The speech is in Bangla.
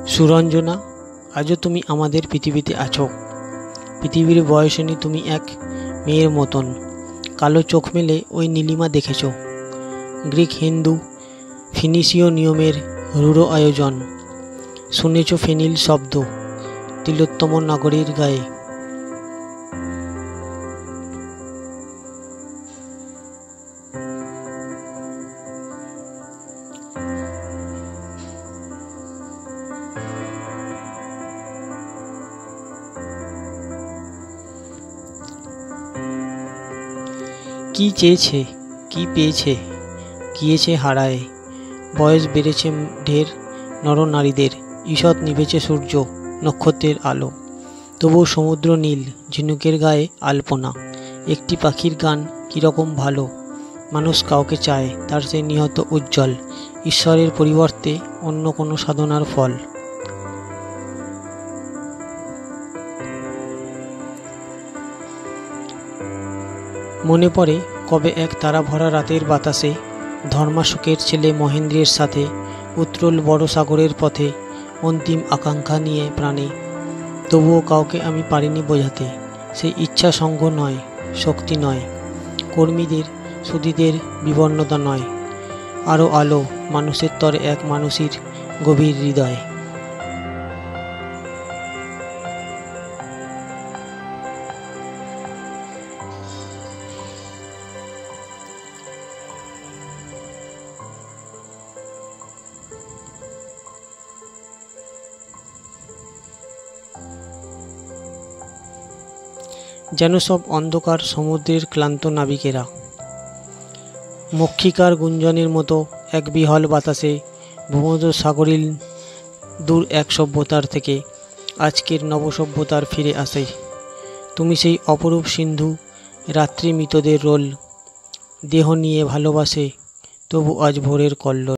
সুরঞ্জনা, আজও তুমি আমাদের পৃথিবীতে আছো। পৃথিবীর বয়সিনী তুমি এক মেয়ের মতন। কালো চোখ মেলে ওই নীলিমা দেখেছ। গ্রিক, হিন্দু, ফিনিশীয় নিয়মের রূঢ় আয়োজন। শুনেছ ফেনিল শব্দ তিলোত্তম নগরীর গায়ে। কি চেয়েছে, কি পেয়েছে, গিয়েছে হারায়। বয়স বেড়েছে ঢের নরনারীদের, ঈষৎ নিভেছে সূর্য নক্ষত্রের আলো। তবুও সমুদ্র নীল, ঝিনুকের গায়ে আলপনা। একটি পাখির গান কীরকম ভালো। মানুষ কাউকে চায়, তার সে নিহত উজ্জ্বল, ঈশ্বরের পরিবর্তে অন্য কোনো সাধনার ফল। মনে পড়ে কবে এক তারা ভরা রাতের বাতাসে ধর্মাশোকের ছেলে মহেন্দ্রের সাথে উত্তরল বড় সাগরের পথে অন্তিম আকাঙ্ক্ষা নিয়ে প্রাণে। তবুও কাউকে আমি পারিনি বোঝাতে, সেই ইচ্ছা সঙ্গ নয়, শক্তি নয়, কর্মীদের সুধীদের বিবর্ণতা নয়, আরও আলো মানুষের তরে এক মানুষের গভীর হৃদয়। যেন সব অন্ধকার সমুদ্রের ক্লান্ত নাবিকেরা। মক্ষিকার গুঞ্জনের মতো এক বিহল বাতাসে ভূমধ্য সাগরীল দূর এক সভ্যতার থেকে আজকের নবসভ্যতার ফিরে আসে। তুমি সেই অপরূপ সিন্ধু, রাত্রি মৃতদের রোল, দেহ নিয়ে ভালোবাসে তবু আজ ভোরের কল্লোল।